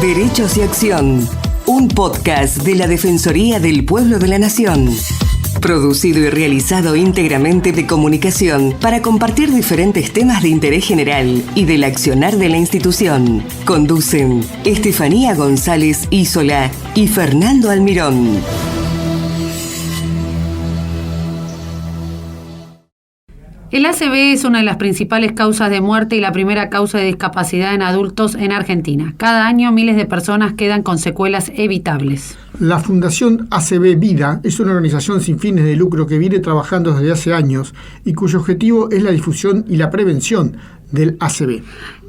Derechos y Acción, un podcast de la Defensoría del Pueblo de la Nación. Producido y realizado íntegramente de comunicación para compartir diferentes temas de interés general y del accionar de la institución. Conducen Estefanía González Isola y Fernando Almirón. El ACV es una de las principales causas de muerte y la primera causa de discapacidad en adultos en Argentina. Cada año miles de personas quedan con secuelas evitables. La Fundación ACV Vida es una organización sin fines de lucro que viene trabajando desde hace años y cuyo objetivo es la difusión y la prevención del ACV.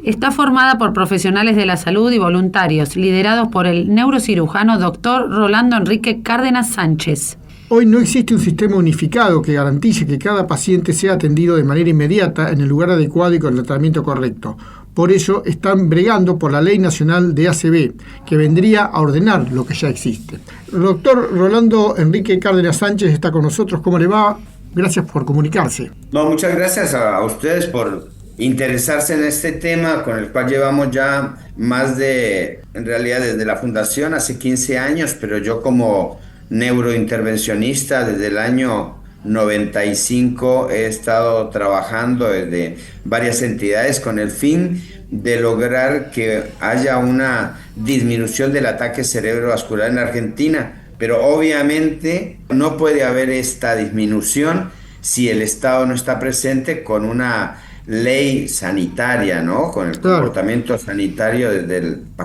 Está formada por profesionales de la salud y voluntarios, liderados por el neurocirujano Dr. Rolando Enrique Cárdenas Sánchez. Hoy no existe un sistema unificado que garantice que cada paciente sea atendido de manera inmediata en el lugar adecuado y con el tratamiento correcto. Por ello, están bregando por la Ley Nacional de ACV, que vendría a ordenar lo que ya existe. El doctor Rolando Enrique Cárdenas Sánchez está con nosotros. ¿Cómo le va? Gracias por comunicarse. No, muchas gracias a ustedes por interesarse en este tema con el cual llevamos ya en realidad desde la fundación hace 15 años, pero yo como neurointervencionista desde el año 95 he estado trabajando desde varias entidades con el fin de lograr que haya una disminución del ataque cerebrovascular en Argentina, pero obviamente no puede haber esta disminución si el Estado no está presente con una ley sanitaria, ¿no? Con el comportamiento sanitario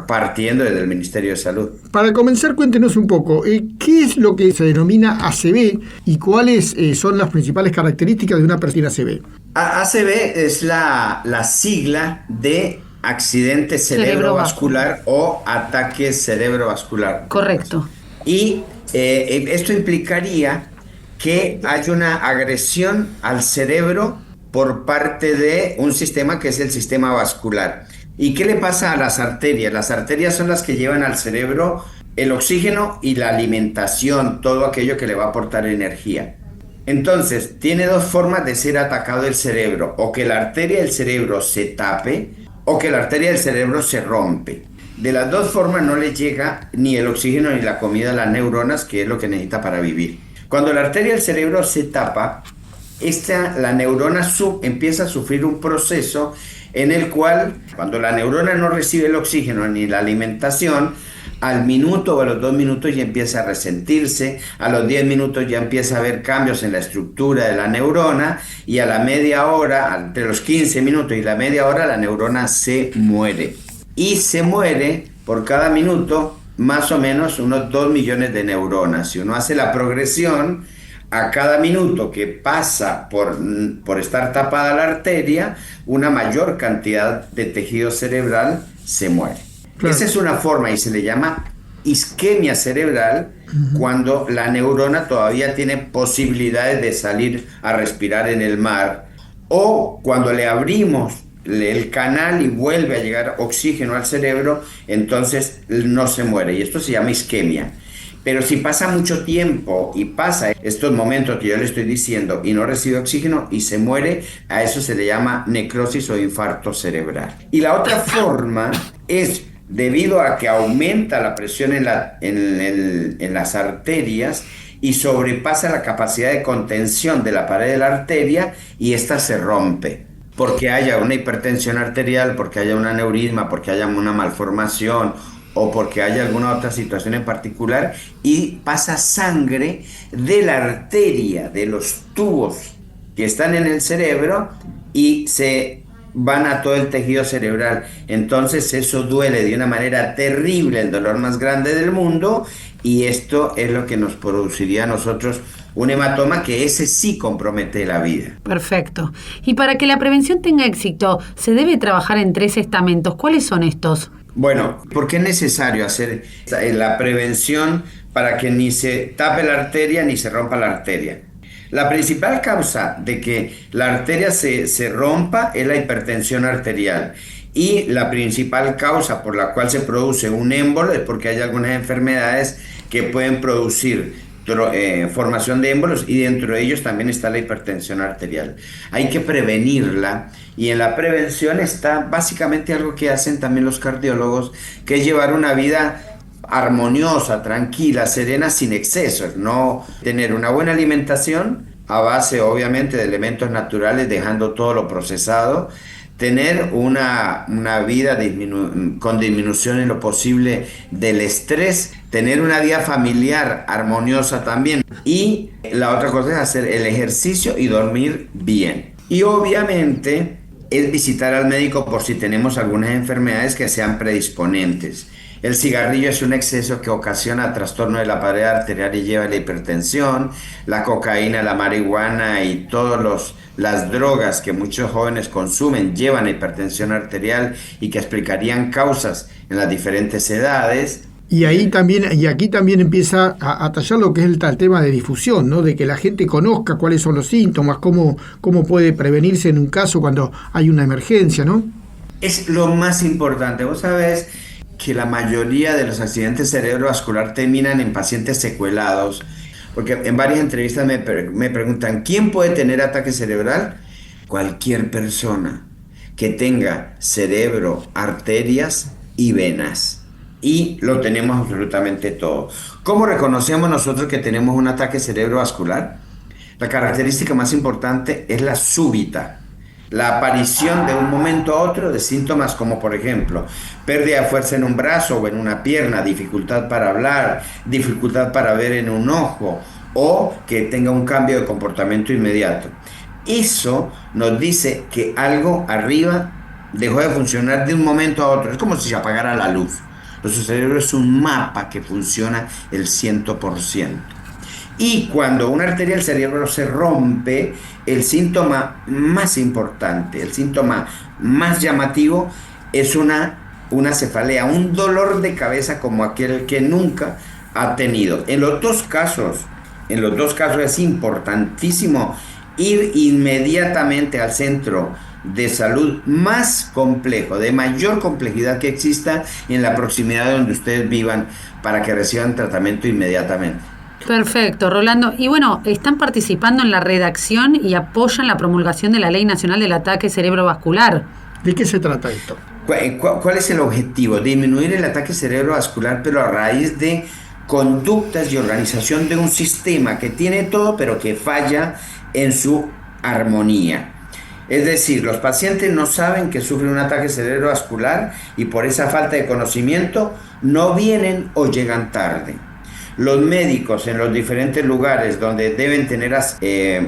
partiendo desde el Ministerio de Salud. Para comenzar, cuéntenos un poco, ¿qué es lo que se denomina ACV y cuáles son las principales características de una persona ACV? ACV es la sigla de accidente cerebrovascular o ataque cerebrovascular. Correcto. Y esto implicaría que hay una agresión al cerebro por parte de un sistema que es el sistema vascular. ¿Y qué le pasa a las arterias? Las arterias son las que llevan al cerebro el oxígeno y la alimentación, todo aquello que le va a aportar energía. Entonces, tiene dos formas de ser atacado el cerebro: o que la arteria del cerebro se tape, o que la arteria del cerebro se rompe. De las dos formas no le llega ni el oxígeno ni la comida a las neuronas, que es lo que necesita para vivir. Cuando la arteria del cerebro se tapa, la neurona empieza a sufrir un proceso en el cual, cuando la neurona no recibe el oxígeno ni la alimentación, al minuto o a los 2 minutos ya empieza a resentirse, a los 10 minutos ya empieza a haber cambios en la estructura de la neurona, y a la media hora, entre los 15 minutos y la media hora, la neurona se muere. Y se muere por cada minuto más o menos unos 2 millones de neuronas. Si uno hace la progresión, a cada minuto que pasa por estar tapada la arteria, una mayor cantidad de tejido cerebral se muere. Claro. Esa es una forma y se le llama isquemia cerebral cuando la neurona todavía tiene posibilidades de salir a respirar en el mar, o cuando le abrimos el canal y vuelve a llegar oxígeno al cerebro, entonces no se muere, y esto se llama isquemia. Pero si pasa mucho tiempo y pasa estos momentos que yo le estoy diciendo y no recibe oxígeno y se muere, a eso se le llama necrosis o infarto cerebral. Y la otra forma es debido a que aumenta la presión en las arterias y sobrepasa la capacidad de contención de la pared de la arteria, y esta se rompe. Porque haya una hipertensión arterial, porque haya un aneurisma, porque haya una malformación, o porque haya alguna otra situación en particular, y pasa sangre de la arteria, de los tubos que están en el cerebro, y se van a todo el tejido cerebral. Entonces eso duele de una manera terrible, el dolor más grande del mundo, y esto es lo que nos produciría a nosotros un hematoma, que ese sí compromete la vida. Perfecto. Y para que la prevención tenga éxito, se debe trabajar en 3 estamentos. ¿Cuáles son estos? Bueno, porque es necesario hacer la prevención para que ni se tape la arteria ni se rompa la arteria. La principal causa de que la arteria se rompa es la hipertensión arterial, y la principal causa por la cual se produce un émbolo es porque hay algunas enfermedades que pueden producir formación de émbolos, y dentro de ellos también está la hipertensión arterial. Hay que prevenirla, y en la prevención está básicamente algo que hacen también los cardiólogos, que es llevar una vida armoniosa, tranquila, serena, sin excesos, no tener una buena alimentación a base obviamente de elementos naturales, dejando todo lo procesado, tener una vida con disminución en lo posible del estrés, tener una vida familiar armoniosa también, y la otra cosa es hacer el ejercicio y dormir bien. Y obviamente es visitar al médico por si tenemos algunas enfermedades que sean predisponentes. El cigarrillo es un exceso que ocasiona trastorno de la pared arterial y lleva a la hipertensión. La cocaína, la marihuana y todas las drogas que muchos jóvenes consumen llevan a hipertensión arterial, y que explicarían causas en las diferentes edades. Y aquí también empieza a tallar lo que es el tema de difusión, ¿no? De que la gente conozca cuáles son los síntomas, cómo puede prevenirse en un caso cuando hay una emergencia, ¿no? Es lo más importante. Vos sabés que la mayoría de los accidentes cerebrovascular terminan en pacientes secuelados, porque en varias entrevistas me preguntan, ¿quién puede tener ataque cerebral? Cualquier persona que tenga cerebro, arterias y venas. Y lo tenemos absolutamente todo. ¿Cómo reconocemos nosotros que tenemos un ataque cerebrovascular? La característica más importante es la súbita, la aparición de un momento a otro de síntomas como, por ejemplo, pérdida de fuerza en un brazo o en una pierna, dificultad para hablar, dificultad para ver en un ojo, o que tenga un cambio de comportamiento inmediato. Eso nos dice que algo arriba dejó de funcionar de un momento a otro. Es como si se apagara la luz. Nuestro cerebro es un mapa que funciona el 100%. Y cuando una arteria del cerebro se rompe, el síntoma más importante, el síntoma más llamativo es una cefalea, un dolor de cabeza como aquel que nunca ha tenido. En los dos casos es importantísimo ir inmediatamente al centro de salud más complejo, de mayor complejidad que exista en la proximidad de donde ustedes vivan, para que reciban tratamiento inmediatamente. Perfecto, Rolando. Y bueno, están participando en la redacción y apoyan la promulgación de la Ley Nacional del Ataque Cerebrovascular. ¿De qué se trata esto? ¿Cuál es el objetivo? Disminuir el ataque cerebrovascular, pero a raíz de conductas y organización de un sistema que tiene todo, pero que falla en su armonía. Es decir, los pacientes no saben que sufren un ataque cerebrovascular, y por esa falta de conocimiento no vienen o llegan tarde. Los médicos en los diferentes lugares donde deben tener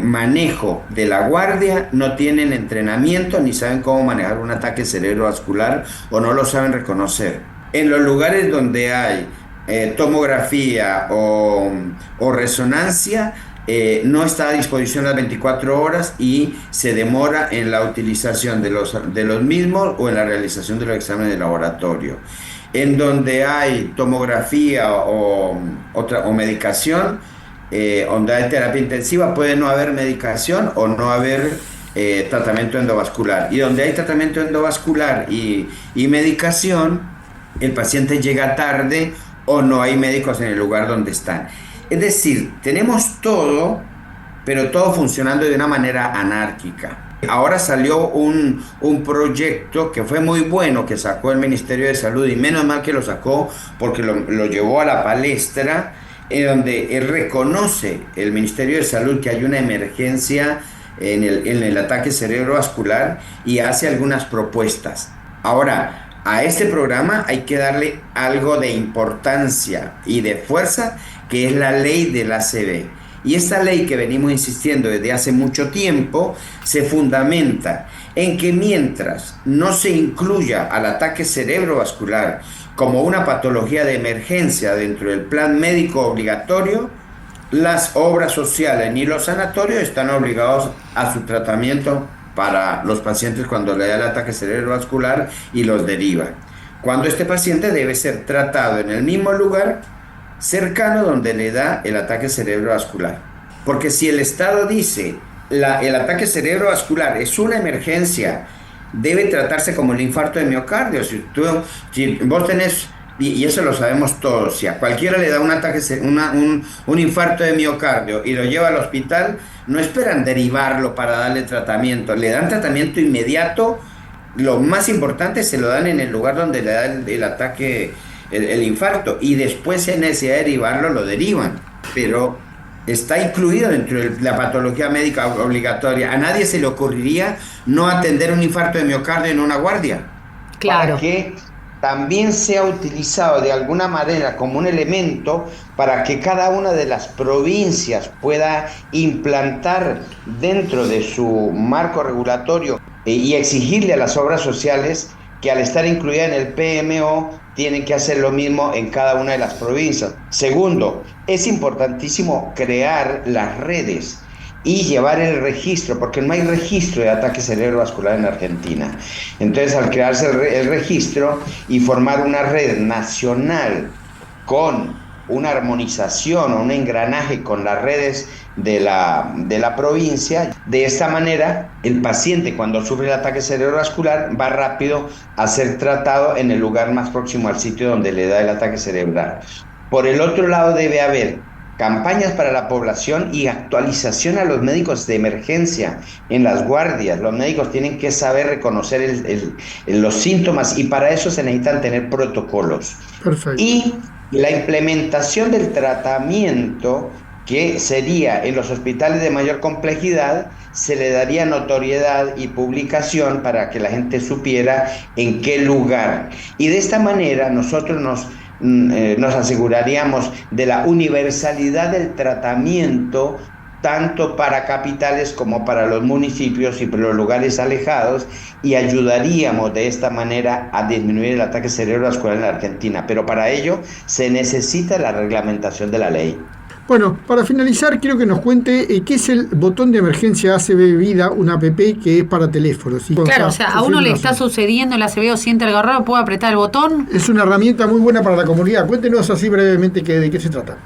manejo de la guardia no tienen entrenamiento ni saben cómo manejar un ataque cerebrovascular, o no lo saben reconocer. En los lugares donde hay tomografía o resonancia, no está a disposición las 24 horas y se demora en la utilización de los mismos o en la realización de los exámenes de laboratorio. En donde hay tomografía o medicación, donde hay terapia intensiva, puede no haber medicación o no haber tratamiento endovascular. Y donde hay tratamiento endovascular y medicación, el paciente llega tarde o no hay médicos en el lugar donde están. Es decir, tenemos todo, pero todo funcionando de una manera anárquica. Ahora salió un proyecto que fue muy bueno, que sacó el Ministerio de Salud, y menos mal que lo sacó, porque lo llevó a la palestra, en donde reconoce el Ministerio de Salud que hay una emergencia en el ataque cerebrovascular, y hace algunas propuestas. Ahora, a este programa hay que darle algo de importancia y de fuerza, que es la ley del ACV. Y esta ley, que venimos insistiendo desde hace mucho tiempo, se fundamenta en que mientras no se incluya al ataque cerebrovascular como una patología de emergencia dentro del plan médico obligatorio, las obras sociales ni los sanatorios están obligados a su tratamiento para los pacientes cuando le da el ataque cerebrovascular y los deriva. Cuando este paciente debe ser tratado en el mismo lugar cercano donde le da el ataque cerebrovascular. Porque si el Estado dice el ataque cerebrovascular es una emergencia, debe tratarse como el infarto de miocardio. Si vos tenés y eso lo sabemos todos, si a cualquiera le da un ataque, un infarto de miocardio y lo lleva al hospital, no esperan derivarlo para darle tratamiento, le dan tratamiento inmediato. Lo más importante, se lo dan en el lugar donde le da el ataque, el infarto, y después, si hay necesidad de derivarlo, lo derivan. Pero está incluido dentro de la patología médica obligatoria. A nadie se le ocurriría no atender un infarto de miocardio en una guardia. Claro. Para que también sea utilizado de alguna manera como un elemento para que cada una de las provincias pueda implantar dentro de su marco regulatorio y exigirle a las obras sociales que, al estar incluida en el PMO, tienen que hacer lo mismo en cada una de las provincias. Segundo, es importantísimo crear las redes y llevar el registro, porque no hay registro de ataque cerebrovascular en Argentina. Entonces, al crearse el registro y formar una red nacional con una armonización o un engranaje con las redes de la provincia, de esta manera el paciente, cuando sufre el ataque cerebrovascular, va rápido a ser tratado en el lugar más próximo al sitio donde le da el ataque cerebral. Por el otro lado, debe haber campañas para la población y actualización a los médicos de emergencia en las guardias. Los médicos tienen que saber reconocer los síntomas, y para eso se necesitan tener protocolos. Perfecto. Y la implementación del tratamiento, que sería en los hospitales de mayor complejidad, se le daría notoriedad y publicación para que la gente supiera en qué lugar. Y de esta manera nosotros nos aseguraríamos de la universalidad del tratamiento, tanto para capitales como para los municipios y para los lugares alejados, y ayudaríamos de esta manera a disminuir el ataque cerebrovascular en la Argentina. Pero para ello se necesita la reglamentación de la ley. Bueno, para finalizar, quiero que nos cuente qué es el botón de emergencia ACB Vida, una app que es para teléfonos. Claro, o sea, a uno le está sucediendo el ACB o siente algo raro, ¿puede apretar el botón? Es una herramienta muy buena para la comunidad. Cuéntenos así brevemente de qué se trata.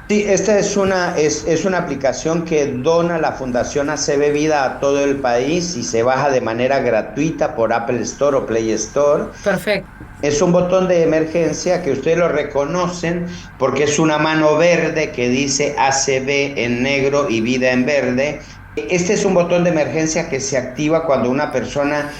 Sí, esta es una aplicación que dona la Fundación ACB Vida a todo el país y se baja de manera gratuita por Apple Store o Play Store. Perfecto. Es un botón de emergencia que ustedes lo reconocen porque es una mano verde que dice ACB en negro y vida en verde. Este es un botón de emergencia que se activa cuando una persona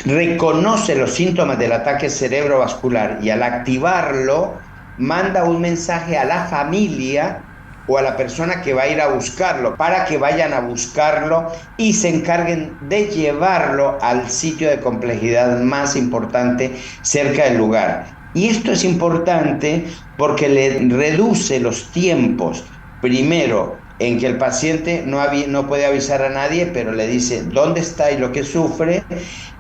reconoce los síntomas del ataque cerebrovascular, y al activarlo manda un mensaje a la familia o a la persona que va a ir a buscarlo, para que vayan a buscarlo y se encarguen de llevarlo al sitio de complejidad más importante cerca del lugar. Y esto es importante porque le reduce los tiempos, primero en que el paciente no puede avisar a nadie, pero le dice dónde está y lo que sufre.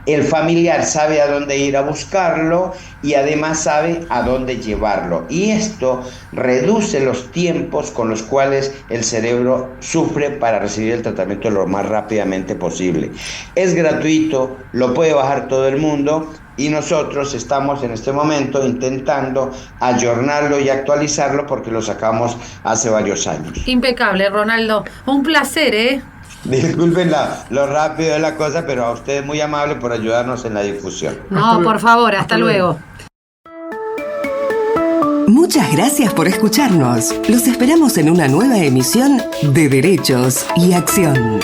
El familiar sabe a dónde ir a buscarlo y además sabe a dónde llevarlo. Y esto reduce los tiempos con los cuales el cerebro sufre para recibir el tratamiento lo más rápidamente posible. Es gratuito, lo puede bajar todo el mundo, y nosotros estamos en este momento intentando ayornarlo y actualizarlo porque lo sacamos hace varios años. Impecable, Ronaldo. Un placer, ¿eh? Disculpen lo rápido de la cosa, pero a ustedes muy amable por ayudarnos en la difusión. No, por favor, hasta luego. Muchas gracias por escucharnos. Los esperamos en una nueva emisión de Derechos y Acción.